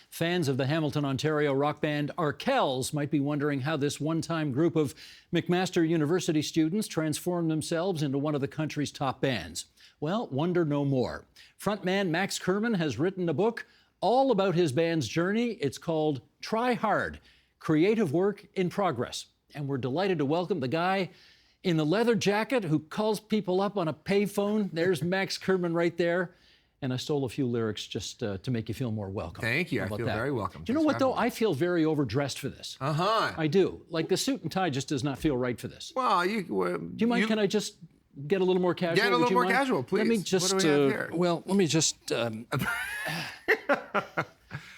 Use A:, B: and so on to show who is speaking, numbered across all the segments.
A: Fans of the Hamilton, Ontario rock band Arkells might be wondering how this one-time group of McMaster University students transformed themselves into one of the country's top bands. Well, wonder no more. Frontman Max Kerman has written a book all about his band's journey. It's called Try Hard, Creative Work in Progress. And we're delighted to welcome the guy in the leather jacket who calls people up on a payphone. There's Max Kerman right there. And I stole a few lyrics just to make you feel more welcome.
B: Thank you. I feel very welcome.
A: Do you know what, though? I feel very overdressed for this.
B: Uh-huh.
A: I do. Like, the suit and tie just does not feel right for this.
B: Well,
A: do you mind? Can I just get a little more casual?
B: Get a little more casual, please.
A: Let me just.
B: What do we have here?
A: Well, let me just.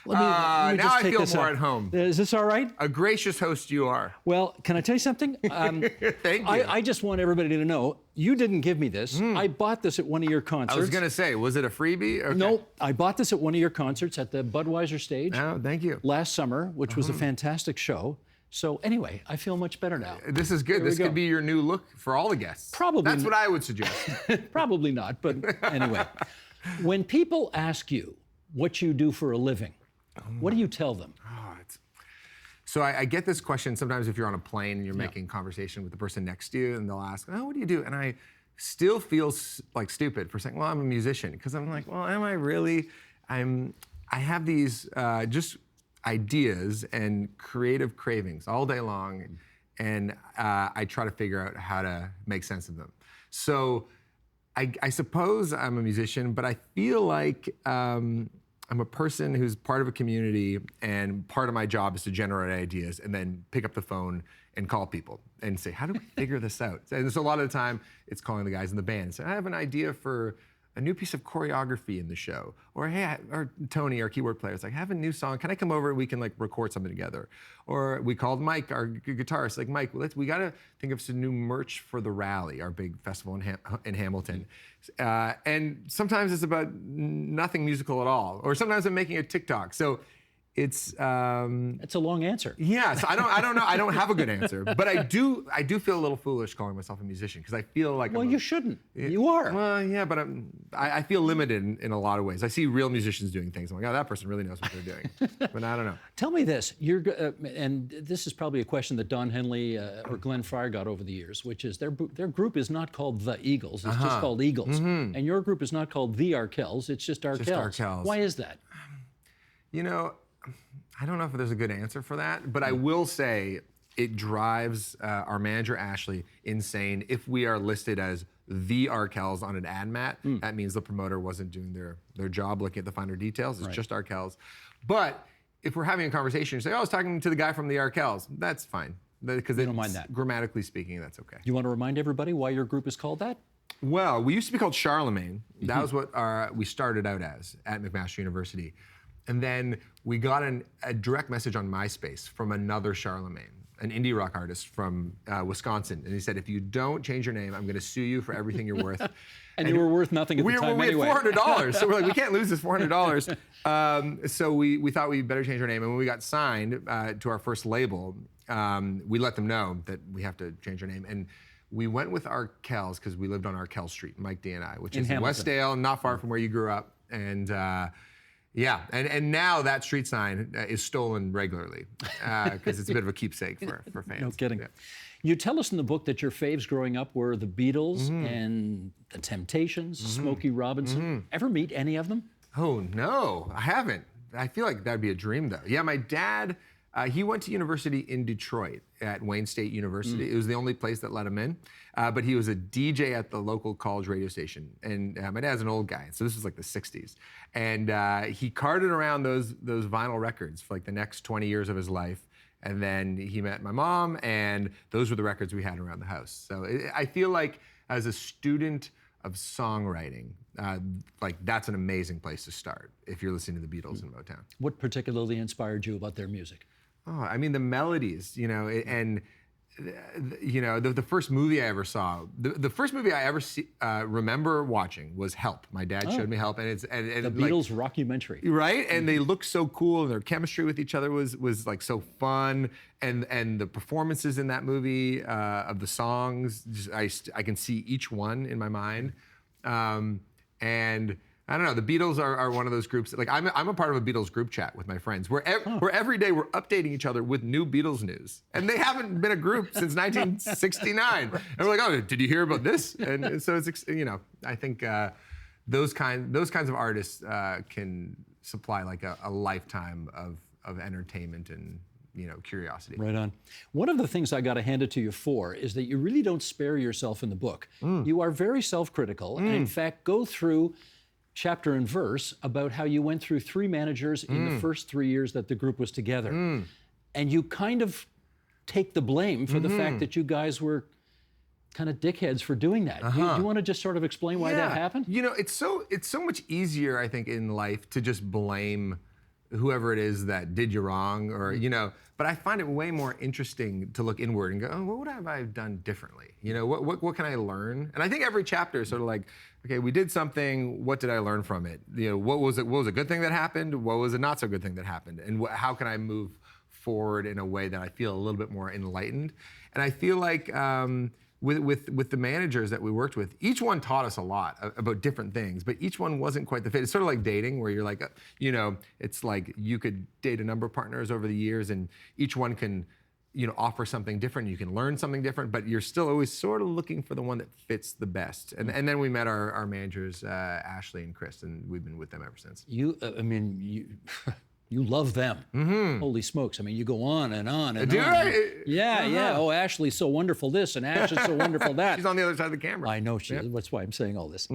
A: Let me
B: now
A: just
B: I
A: take
B: feel
A: this
B: more
A: out.
B: at home.
A: Is this all right?
B: A gracious host you are.
A: Well, can I tell you something?
B: Thank you.
A: I just want everybody to know, you didn't give me this. I bought this at one of your concerts.
B: I was going to say, was it a freebie? Okay.
A: No, I bought this at one of your concerts at the Budweiser stage.
B: Oh, thank you.
A: Last summer, which was a fantastic show. So anyway, I feel much better now.
B: This is good. This could be your new look for all the guests.
A: Probably.
B: That's what I would suggest.
A: Probably not, but anyway. When people ask you what you do for a living, what do you tell them?
B: So I get this question sometimes if you're on a plane and you're making conversation with the person next to you, and they'll ask, "Oh, what do you do?" And I still feel like stupid for saying, "Well, I'm a musician," because I'm like, "Well, am I really?" I have these just ideas and creative cravings all day long, and I try to figure out how to make sense of them. So I suppose I'm a musician, but I feel like I'm a person who's part of a community, and part of my job is to generate ideas and then pick up the phone and call people and say, how do we figure this out? And so a lot of the time, it's calling the guys in the band and saying, I have an idea for a new piece of choreography in the show. Or, hey, or Tony, our keyboard player, is like, I have a new song. Can I come over and we can like record something together? Or we called Mike, our guitarist, like, Mike, we got to think of some new merch for the Rally, our big festival in Hamilton. And sometimes it's about nothing musical at all. Or sometimes I'm making a TikTok. So it's
A: a long answer.
B: Yeah, so I don't know. I don't have a good answer, but I do feel a little foolish calling myself a musician because I feel like
A: you shouldn't. You are.
B: Well, yeah, but I feel limited in a lot of ways. I see real musicians doing things. I'm like, oh, that person really knows what they're doing, but I don't know.
A: Tell me this. And this is probably a question that Don Henley or Glenn Fryer got over the years, which is their group is not called the Eagles. It's just called Eagles, and your group is not called the Arkells. It's just Arkells.
B: Just Arkells.
A: Why is that?
B: You know, I don't know if there's a good answer for that, but I will say it drives our manager, Ashley, insane. If we are listed as the Arkells on an ad mat, that means the promoter wasn't doing their job looking at the finer details. It's just Arkells. But if we're having a conversation, you say, oh, I was talking to the guy from the Arkells, that's fine. Because they
A: don't mind that.
B: Grammatically speaking, that's okay.
A: You want to remind everybody why your group is called that?
B: Well, we used to be called Charlemagne. That was what we started out as at McMaster University. And then we got a direct message on MySpace from another Charlemagne, an indie rock artist from Wisconsin. And he said, if you don't change your name, I'm going to sue you for everything you're worth.
A: and you were worth nothing at the time anyway.
B: We had $400. So we're like, we can't lose this $400. So we thought we'd better change our name. And when we got signed to our first label, we let them know that we have to change our name. And we went with Arkells because we lived on Arkell Street, Mike D and I, which is in Westdale, not far from where you grew up. And yeah, and now that street sign is stolen regularly because it's a bit of a keepsake for fans.
A: No kidding.
B: Yeah.
A: You tell us in the book that your faves growing up were the Beatles and the Temptations, Smokey Robinson. Ever meet any of them?
B: Oh, no, I haven't. I feel like that'd be a dream, though. Yeah, my dad, he went to university in Detroit at Wayne State University. It was the only place that let him in. But he was a DJ at the local college radio station. And my dad's an old guy, so this was like the 60s. And he carted around those vinyl records for like the next 20 years of his life. And then he met my mom, and those were the records we had around the house. So I feel like as a student of songwriting, like that's an amazing place to start if you're listening to the Beatles and Motown.
A: What particularly inspired you about their music?
B: Oh, I mean, the melodies, you know, and you know, the first movie I ever saw, the first movie I ever remember watching was Help. My dad showed me Help, and it's and
A: the Beatles rockumentary,
B: right? And they look so cool, and their chemistry with each other was like so fun, and the performances in that movie of the songs, I can see each one in my mind, and I don't know. The Beatles are one of those groups. Like I'm a part of a Beatles group chat with my friends where every day we're updating each other with new Beatles news, and they haven't been a group since 1969. And we're like, oh, did you hear about this? And so it's, you know, I think those kinds of artists can supply like a lifetime of entertainment and, you know, curiosity.
A: Right on. One of the things I got to hand it to you for is that you really don't spare yourself in the book. You are very self-critical and in fact go through chapter and verse about how you went through 3 managers in the first 3 years that the group was together. And you kind of take the blame for the fact that you guys were kind of dickheads for doing that. Do you want to just sort of explain why that happened?
B: You know, it's so much easier, I think, in life to just blame whoever it is that did you wrong, or, you know, but I find it way more interesting to look inward and go, oh, what would have I done differently? You know, what can I learn? And I think every chapter is sort of like, okay, we did something, what did I learn from it? You know, what was a good thing that happened? What was a not so good thing that happened? And how can I move forward in a way that I feel a little bit more enlightened? And I feel like, with the managers that we worked with, each one taught us a lot about different things, but each one wasn't quite the fit. It's sort of like dating, where you're like, you know, it's like you could date a number of partners over the years, and each one can, you know, offer something different. You can learn something different, but you're still always sort of looking for the one that fits the best. And then we met our managers, Ashley and Chris, and we've been with them ever since.
A: You love them. Holy smokes. I mean, you go on and on and
B: Do
A: on.
B: I?
A: Yeah. Oh, Ashley's so wonderful this, and Ash is so wonderful that.
B: She's on the other side of the camera.
A: I know she is. That's why I'm saying all this.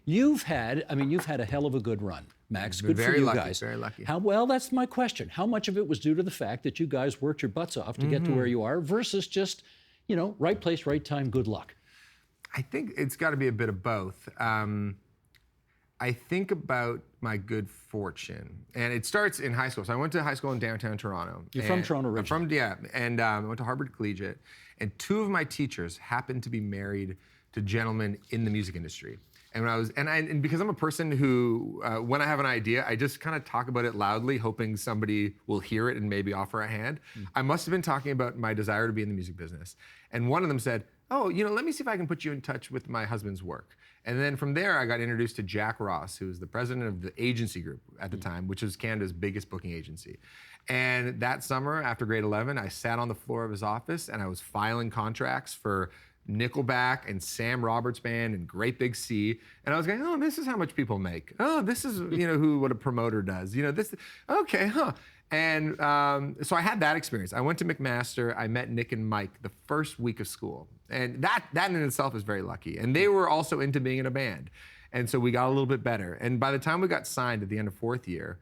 A: You've had a hell of a good run, Max. Good for you guys.
B: Very lucky.
A: Well, that's my question. How much of it was due to the fact that you guys worked your butts off to get to where you are versus just, you know, right place, right time, good luck?
B: I think it's got to be a bit of both. I think about my good fortune, and it starts in high school. So I went to high school in downtown Toronto.
A: You're from Toronto originally?
B: And I went to Harvard Collegiate, and 2 of my teachers happened to be married to gentlemen in the music industry. And when I was, and because I'm a person who, when I have an idea, I just kind of talk about it loudly, hoping somebody will hear it and maybe offer a hand. I must have been talking about my desire to be in the music business, and one of them said, "Oh, you know, let me see if I can put you in touch with my husband's work." And then from there, I got introduced to Jack Ross, who was the president of the agency group at the time, which was Canada's biggest booking agency. And that summer, after grade 11, I sat on the floor of his office and I was filing contracts for Nickelback and Sam Roberts Band and Great Big Sea. And I was going, oh, this is how much people make. Oh, this is, you know, what a promoter does. You know, this, okay, huh. And so I had that experience. I went to McMaster. I met Nick and Mike the first week of school. And that in itself is very lucky. And they were also into being in a band. And so we got a little bit better. And by the time we got signed at the end of 4th year,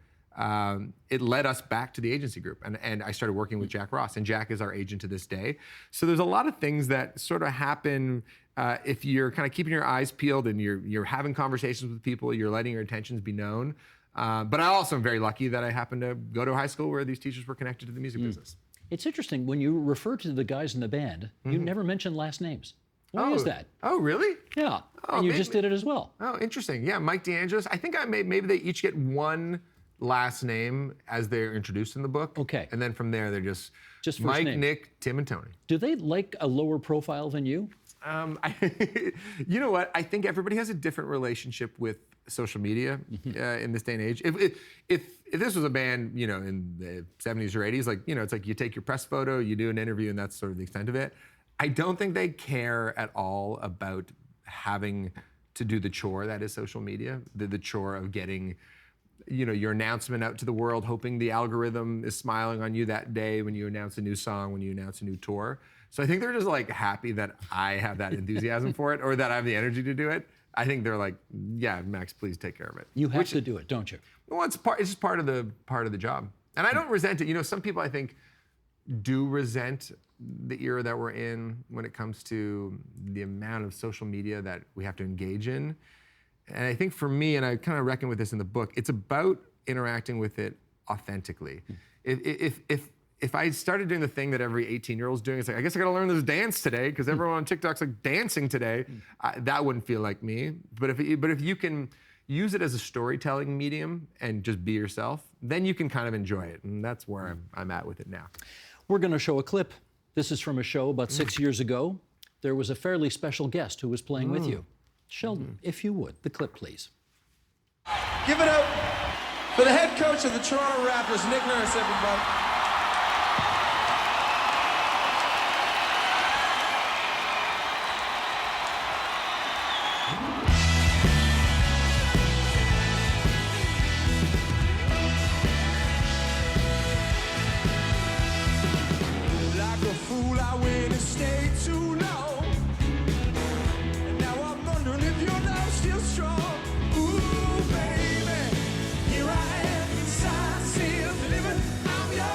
B: it led us back to the agency group. And I started working with Jack Ross. And Jack is our agent to this day. So there's a lot of things that sort of happen if you're kind of keeping your eyes peeled and you're having conversations with people, you're letting your intentions be known. But I also am very lucky that I happened to go to a high school where these teachers were connected to the music business.
A: It's interesting, when you refer to the guys in the band, you never mention last names. Why is that?
B: Oh, really?
A: Yeah, and you just did it as well.
B: Oh, interesting. Yeah, Mike DeAngelis. I think maybe they each get one last name as they're introduced in the book.
A: Okay.
B: And then from there, they're just
A: first
B: Mike,
A: name.
B: Nick, Tim, and Tony.
A: Do they like a lower profile than you?
B: You know what? I think everybody has a different relationship with social media in this day and age. If this was a band, you know, in the 70s or 80s, like, you know, it's like you take your press photo, you do an interview, and that's sort of the extent of it. I don't think they care at all about having to do the chore that is social media, the chore of getting, you know, your announcement out to the world, hoping the algorithm is smiling on you that day when you announce a new song, when you announce a new tour. So I think they're just like happy that I have that enthusiasm for it, or that I have the energy to do it. I think they're like, yeah, Max, please take care of it.
A: You have to do it, don't you?
B: Well, it's just part of the job. And I don't resent it. You know, some people I think do resent the era that we're in when it comes to the amount of social media that we have to engage in. And I think for me, and I kind of reckon with this in the book, it's about interacting with it authentically. If I started doing the thing that every 18-year-old's doing, it's like, I guess I gotta learn this dance today because everyone on TikTok's like dancing today, that wouldn't feel like me. But if you can use it as a storytelling medium and just be yourself, then you can kind of enjoy it. And that's where I'm at with it now.
A: We're gonna show a clip. This is from a show about 6 years ago. There was a fairly special guest who was playing with you. Sheldon, if you would, the clip, please.
C: Give it up for the head coach of the Toronto Raptors, Nick Nurse, everybody. Like a fool, I went and stayed too long. And now I'm wondering if your love's still strong. Ooh, baby, here I am inside, still living, I'm yours.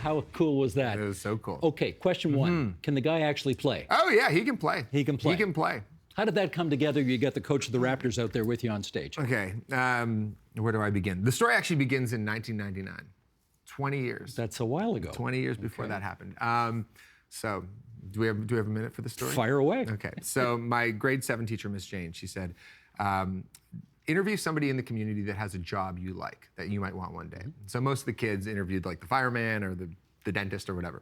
A: How cool was that?
B: It was so cool.
A: Okay, question one. Can the guy actually play?
B: Oh yeah, he can play.
A: He can play.
B: He can play.
A: How did that come together? You got the coach of the Raptors out there with you on stage.
B: Okay, where do I begin? The story actually begins in 1999. 20 years.
A: That's a while ago.
B: 20 years before that happened. So, do we have a minute for the story?
A: Fire away.
B: Okay. So my grade 7 teacher, Miss Jane, she said, interview somebody in the community that has a job you like, that you might want one day. So most of the kids interviewed like the fireman or the dentist or whatever.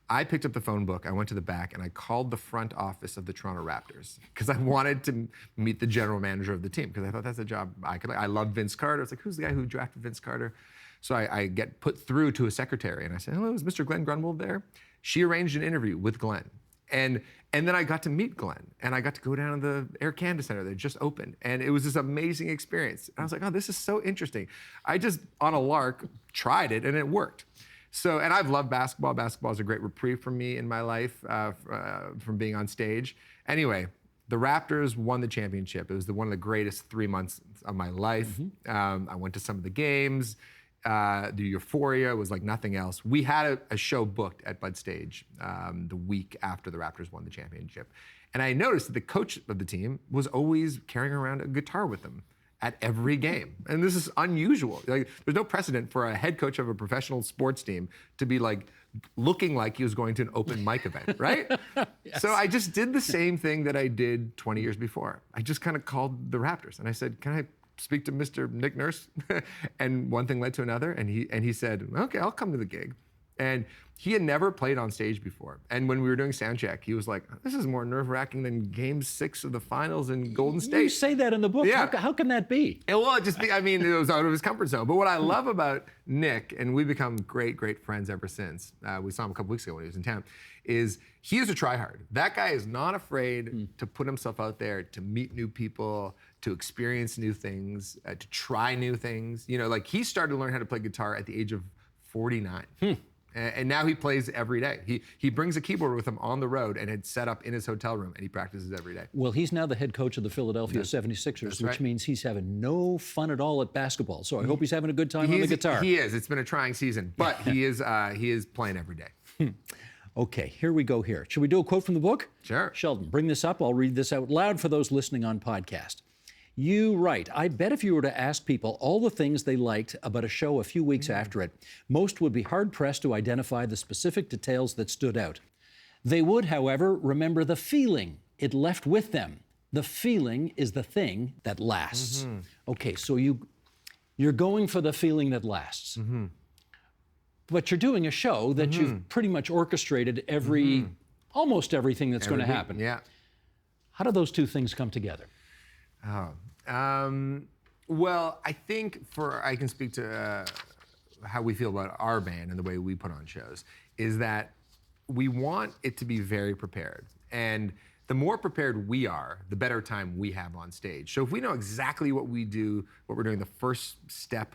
B: I picked up the phone book, I went to the back, and I called the front office of the Toronto Raptors because I wanted to meet the general manager of the team because I thought that's a job I could like. I love Vince Carter. It's like, who's the guy who drafted Vince Carter? So I get put through to a secretary, and I said, hello, is Mr. Glenn Grunwald there? She arranged an interview with Glenn. And then I got to meet Glenn, and I got to go down to the Air Canada Center that just opened, and it was this amazing experience. And I was like, oh, this is so interesting. I just, on a lark, tried it, and it worked. So, and I've loved basketball. Basketball is a great reprieve for me in my life from being on stage. Anyway, the Raptors won the championship. It was one of the greatest 3 months of my life. I went to some of the games. The euphoria was like nothing else. We had a show booked at Bud Stage the week after the Raptors won the championship. And I noticed that the coach of the team was always carrying around a guitar with him at every game. And this is unusual. Like, there's no precedent for a head coach of a professional sports team to be like looking like he was going to an open mic event, right? Yes. So I just did the same thing that I did 20 years before. I just kind of called the Raptors and I said, can I speak to Mr. Nick Nurse? And one thing led to another, and he said, okay, I'll come to the gig. And he had never played on stage before. And when we were doing sound check, he was like, this is more nerve-wracking than Game 6 of the finals in Golden State.
A: You say that in the book.
B: Yeah.
A: How can that be?
B: Well, it was out of his comfort zone. But what I love about Nick, and we've become great, great friends ever since, we saw him a couple weeks ago when he was in town, is he is a tryhard. That guy is not afraid to put himself out there, to meet new people, to experience new things, to try new things. You know, like he started to learn how to play guitar at the age of 49. And now he plays every day. He brings a keyboard with him on the road and it's set up in his hotel room and he practices every day.
A: Well, he's now the head coach of the Philadelphia 76ers, which means he's having no fun at all at basketball. So I hope he's having a good time on the guitar.
B: He is. It's been a trying season, but he is playing every day.
A: Okay, here we go here. Should we do a quote from the book?
B: Sure.
A: Sheldon, bring this up. I'll read this out loud for those listening on podcast. You write, I bet if you were to ask people all the things they liked about a show a few weeks after it, most would be hard-pressed to identify the specific details that stood out. They would, however, remember the feeling it left with them. The feeling is the thing that lasts. Okay, so you're going for the feeling that lasts. But you're doing a show that you've pretty much orchestrated almost everything that's going to happen.
B: Yeah.
A: How do those two things come together?
B: Well, I think I can speak to how we feel about our band and the way we put on shows, is that we want it to be very prepared. And the more prepared we are, the better time we have on stage. So if we know exactly what we're doing the first step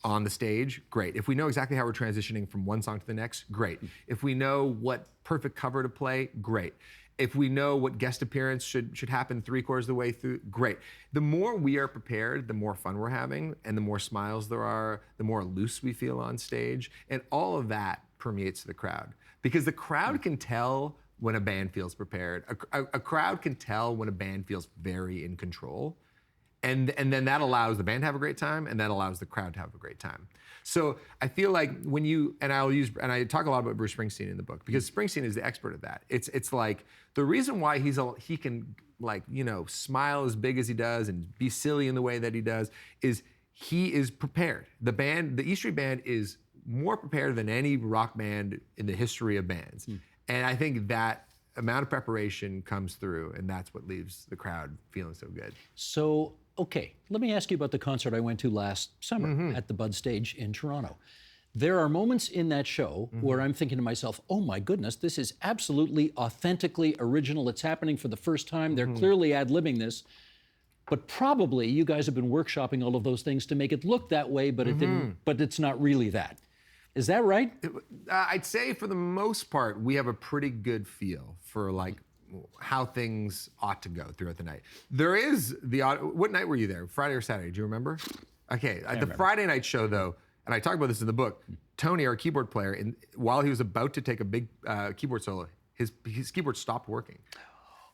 B: on the stage, great. If we know exactly how we're transitioning from one song to the next, great. If we know what perfect cover to play, great. If we know what guest appearance should happen 3/4 of the way through, great. The more we are prepared, the more fun we're having, and the more smiles there are, the more loose we feel on stage, and all of that permeates the crowd. Because the crowd can tell when a band feels prepared. A crowd can tell when a band feels very in control, and then that allows the band to have a great time, and that allows the crowd to have a great time. So I feel like when you, and I talk a lot about Bruce Springsteen in the book, because Springsteen is the expert at that. It's like, the reason why he can, like, you know, smile as big as he does and be silly in the way that he does is he is prepared. The E Street Band is more prepared than any rock band in the history of bands. And I think that amount of preparation comes through, and that's what leaves the crowd feeling so good.
A: So, okay, let me ask you about the concert I went to last summer at the Bud Stage in Toronto. There are moments in that show where I'm thinking to myself, oh my goodness, this is absolutely authentically original. It's happening for the first time. They're clearly ad-libbing this. But probably you guys have been workshopping all of those things to make it look that way, but it didn't. But it's not really that. Is that right?
B: I'd say for the most part, we have a pretty good feel for like how things ought to go throughout the night. There is what night were you there? Friday or Saturday? Do you remember? Okay, the Friday night show though, and I talk about this in the book. Tony, our keyboard player, while he was about to take a big keyboard solo, his keyboard stopped working.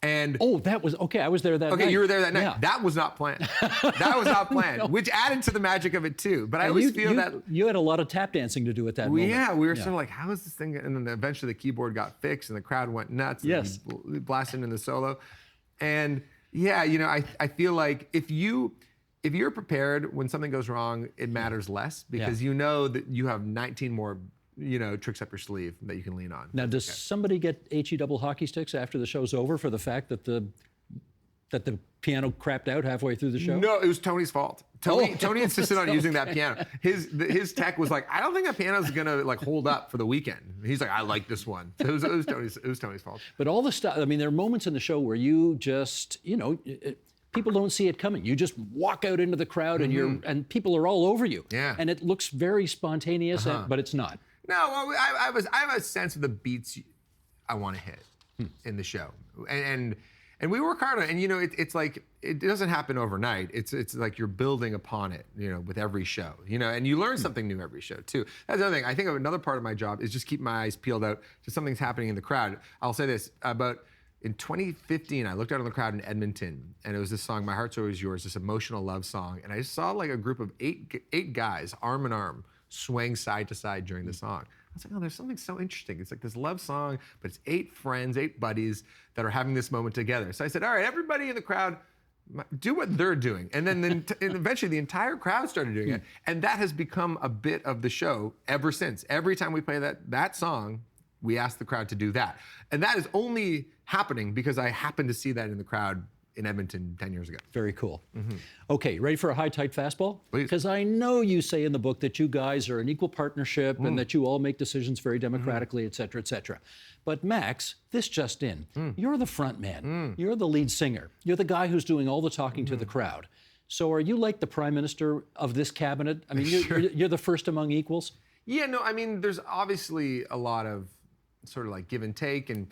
B: And
A: that was okay. I was there that night.
B: Okay, you were there that night.
A: Yeah.
B: That was not planned. That was not planned, which added to the magic of it too. But I always feel that
A: you had a lot of tap dancing to do at that moment.
B: Yeah, we were sort of like, how is this thing? And then eventually the keyboard got fixed, and the crowd went nuts.
A: Yes,
B: and we blasted into the solo, and yeah, I feel like if you're prepared when something goes wrong, it matters less because you know that you have 19 more tricks up your sleeve that you can lean on.
A: Now, does somebody get HE double hockey sticks after the show's over for the fact that the piano crapped out halfway through the show?
B: No, it was Tony's fault. Tony insisted on using that piano. His tech was like, I don't think that piano's gonna like hold up for the weekend. He's like, I like this one. So it was Tony's fault.
A: But all the stuff. I mean, there are moments in the show where you just, people don't see it coming. You just walk out into the crowd and people are all over you.
B: Yeah.
A: And it looks very spontaneous, but it's not.
B: No, well, I have a sense of the beats I want to hit in the show, and we work hard on it. And it's like it doesn't happen overnight. It's like you're building upon it, with every show, and you learn something new every show too. That's another thing. I think another part of my job is just keep my eyes peeled out to something's happening in the crowd. I'll say this about. In 2015, I looked out on the crowd in Edmonton, and it was this song, My Heart's Always Yours, this emotional love song. And I saw like a group of eight guys, arm in arm, swaying side to side during the song. I was like, oh, there's something so interesting. It's like this love song, but it's 8 friends, 8 buddies that are having this moment together. So I said, all right, everybody in the crowd, do what they're doing. And then and eventually the entire crowd started doing it. And that has become a bit of the show ever since. Every time we play that song, we ask the crowd to do that. And that is only happening because I happened to see that in the crowd in Edmonton 10 years ago.
A: Very cool. Okay, ready for a high, tight fastball?
B: Please.
A: Because I know you say in the book that you guys are an equal partnership and that you all make decisions very democratically, et cetera, et cetera. But Max, this just in, you're the front man. You're the lead singer. You're the guy who's doing all the talking to the crowd. So are you like the prime minister of this cabinet? I mean, you're the first among equals?
B: Yeah, no, I mean, there's obviously a lot of sort of like give and take, and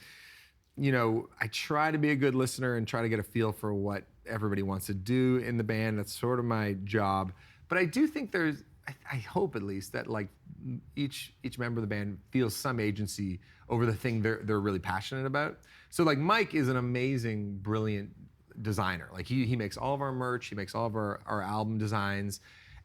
B: I try to be a good listener and try to get a feel for what everybody wants to do in the band. That's sort of my job. But I do think I hope at least that like each member of the band feels some agency over the thing they're really passionate about. So like Mike is an amazing, brilliant designer. Like he makes all of our merch, he makes all of our album designs,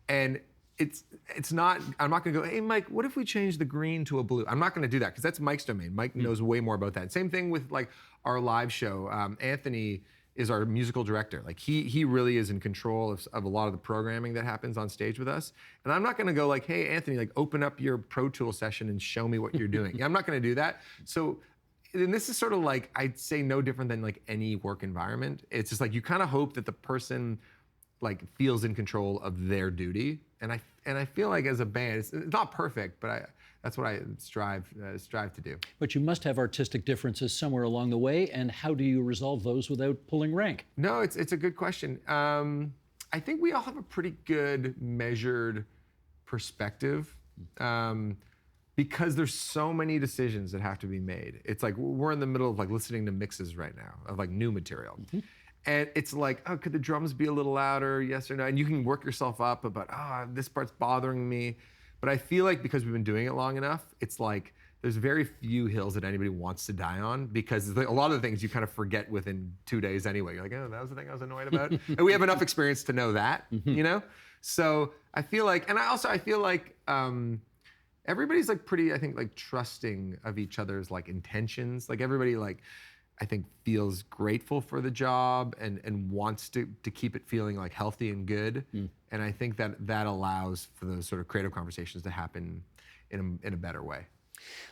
B: and it's not, I'm not gonna go, hey Mike, what if we change the green to a blue? I'm not gonna do that because that's Mike's domain. Mike knows way more about that. Same thing with like our live show. Anthony is our musical director. Like he really is in control of a lot of the programming that happens on stage with us. And I'm not gonna go like, hey Anthony, like open up your Pro Tool session and show me what you're doing. I'm not gonna do that. So, and this is sort of like, I'd say no different than like any work environment. It's just like, you kind of hope that the person like feels in control of their duty. And I feel like as a band, it's not perfect, but that's what I strive to do.
A: But you must have artistic differences somewhere along the way, and how do you resolve those without pulling rank?
B: No, it's a good question. I think we all have a pretty good measured perspective because there's so many decisions that have to be made. It's like we're in the middle of like listening to mixes right now of like new material. And it's like, oh, could the drums be a little louder? Yes or no? And you can work yourself up about, this part's bothering me. But I feel like because we've been doing it long enough, it's like there's very few hills that anybody wants to die on because a lot of the things you kind of forget within 2 days anyway. You're like, oh, that was the thing I was annoyed about. And we have enough experience to know that, So I feel like, and I feel like everybody's like pretty, I think, like trusting of each other's like intentions. Like everybody like, I think feels grateful for the job and wants to keep it feeling like healthy and good. And I think that allows for those sort of creative conversations to happen in a better way.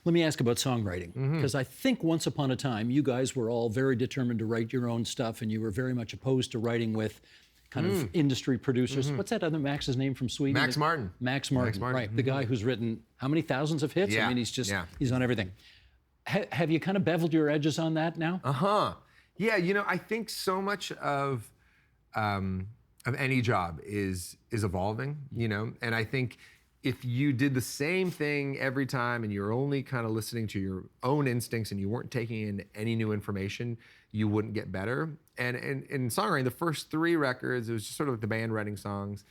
A: Let me ask about songwriting, because I think once upon a time you guys were all very determined to write your own stuff, and you were very much opposed to writing with kind of industry producers. What's that other Max's name from Sweden?
B: Max Martin.
A: Max Martin, right? The guy who's written how many thousands of hits?
B: Yeah.
A: I mean, he's on everything. Have you kind of beveled your edges on that now?
B: Yeah, you know, I think so much of any job is evolving, you know, and I think if you did the same thing every time and you're only kind of listening to your own instincts and you weren't taking in any new information, you wouldn't get better. And in songwriting, the first 3 records, it was just sort of like the band writing songs.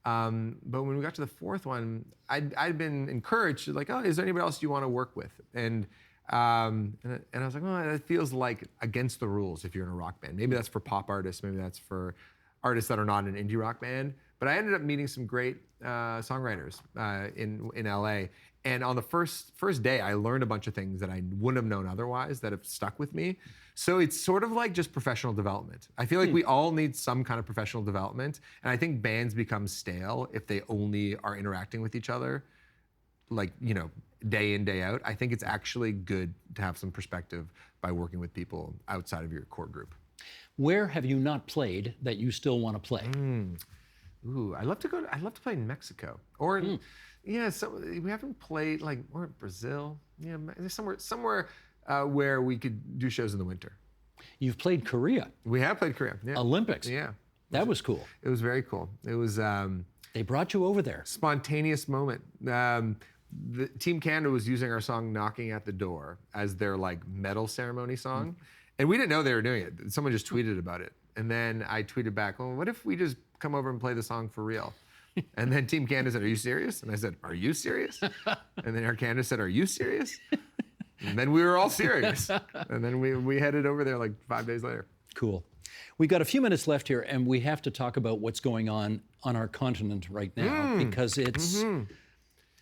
B: But when we got to the 4th one, I'd been encouraged, like, oh, is there anybody else you want to work with? And I was like, oh, it feels like against the rules if you're in a rock band. Maybe that's for pop artists, maybe that's for artists that are not an indie rock band. But I ended up meeting some great songwriters in LA. And on the first day, I learned a bunch of things that I wouldn't have known otherwise that have stuck with me. So it's sort of like just professional development. I feel like we all need some kind of professional development. And I think bands become stale if they only are interacting with each other, like, you know, day in, day out. I think it's actually good to have some perspective by working with people outside of your core group.
A: Where have you not played that you still want to play?
B: Ooh, I'd love to play in Mexico, or yeah, so we haven't played like, or Brazil. Yeah, there's somewhere where we could do shows in the winter.
A: You've played Korea.
B: We have played Korea. Yeah.
A: Olympics.
B: Yeah,
A: that was cool.
B: It was very cool. It was
A: they brought you over there.
B: Spontaneous moment. The Team Canada was using our song "Knocking at the Door" as their like medal ceremony song, and we didn't know they were doing it. Someone just tweeted about it, and then I tweeted back, "Well, what if we just come over and play the song for real?" And then Team Canada said, "Are you serious?" And I said, "Are you serious?" And then Air Canada said, "Are you serious?" And then we were all serious. And then we headed over there like 5 days later.
A: Cool. We've got a few minutes left here, and we have to talk about what's going on our continent right now, because it's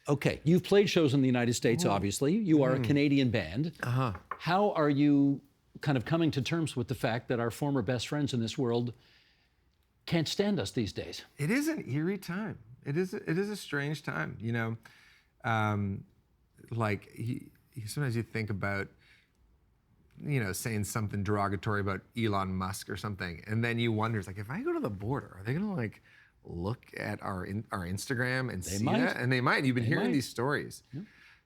A: okay. You've played shows in the United States, obviously. You are a Canadian band. How are you kind of coming to terms with the fact that our former best friends in this world can't stand us these days?
B: It is an eerie time. It is a strange time, you know. Sometimes you think about, you know, saying something derogatory about Elon Musk or something, and then you wonder, it's like, if I go to the border, are they gonna like look at our Instagram and see that? And they might. You've been hearing these stories,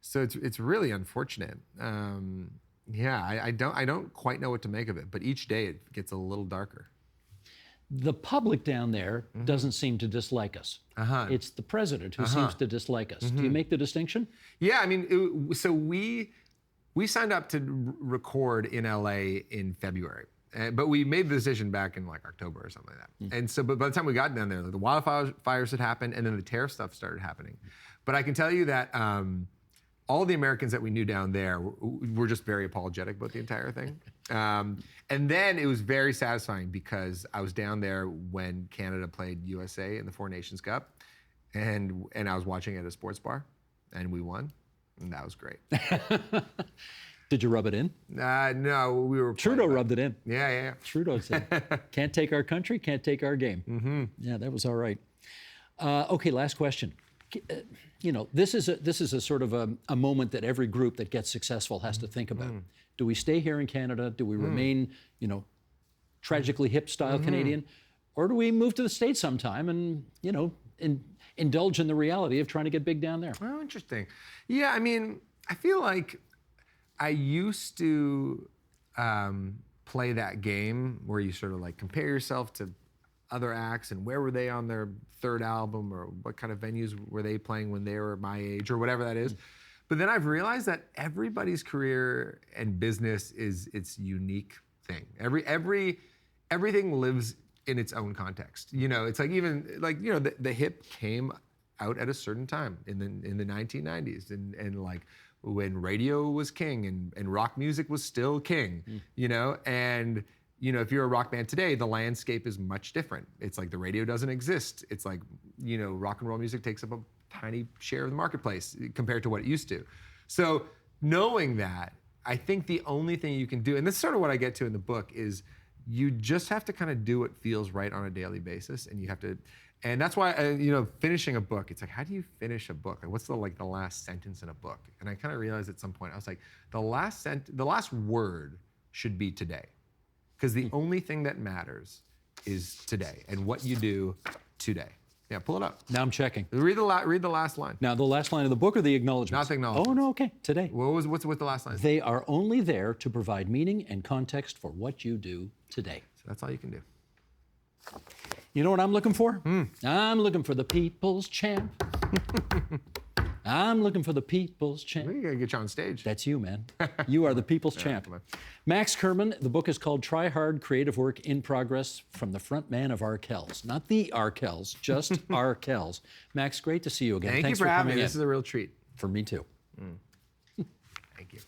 B: so it's really unfortunate. I don't quite know what to make of it, but each day it gets a little darker.
A: The public down there doesn't seem to dislike us. It's the president who seems to dislike us. Do you make the distinction?
B: Yeah, I mean, so we signed up to record in LA in February, but we made the decision back in like October or something like that. And so, but by the time we got down there, like, the wildfires had happened, and then the tariff stuff started happening. But I can tell you that all the Americans that we knew down there were just very apologetic about the entire thing. And then it was very satisfying because I was down there when Canada played USA in the Four Nations Cup, and I was watching it at a sports bar, and we won, and that was great.
A: Did you rub it in?
B: No, we were.
A: Trudeau rubbed it in.
B: Yeah.
A: Trudeau said, "Can't take our country, can't take our game." Yeah, that was all right. Okay, last question. You know, this is a sort of a moment that every group that gets successful has to think about. Do we stay here in Canada? Do we remain, you know, tragically hip style Canadian, or do we move to the States sometime and, you know, indulge in the reality of trying to get big down there?
B: Oh, interesting. Yeah, I mean, I feel like I used to play that game where you sort of like compare yourself to other acts and where were they on their 3rd album, or what kind of venues were they playing when they were my age, or whatever that is. But then I've realized that everybody's career and business is its unique thing. Everything lives in its own context. You know, it's like, even like, you know, the hip came out at a certain time in the 1990s, and like when radio was king and rock music was still king, you know, and you know, if you're a rock band today, the landscape is much different. It's like the radio doesn't exist. It's like, you know, rock and roll music takes up a tiny share of the marketplace compared to what it used to. So knowing that, I think the only thing you can do, and this is sort of what I get to in the book, is you just have to kind of do what feels right on a daily basis, and you have to, And that's why, finishing a book, it's like, how do you finish a book? Like, what's the last sentence in a book? And I kind of realized at some point, I was like, the last word should be today. Because the only thing that matters is today and what you do today. Yeah, pull it up.
A: Now I'm checking.
B: Read the last line.
A: Now, the last line of the book or the acknowledgments?
B: Not the acknowledgments.
A: Oh, no, okay. Today.
B: What's the last line?
A: They are only there to provide meaning and context for what you do today.
B: So that's all you can do.
A: You know what I'm looking for? I'm looking for the people's champ. I'm looking for the people's champ.
B: We gotta get you on stage.
A: That's you, man. You are the people's champ.
B: come on.
A: Max Kerman, the book is called Try Hard, Creative Work in Progress from the Frontman of Arkells. Not the Arkells, just Arkells. Max, great to see you again.
B: Thank
A: Thanks
B: you for having
A: coming
B: me.
A: in.
B: This is a real treat.
A: For me too.
B: Thank you.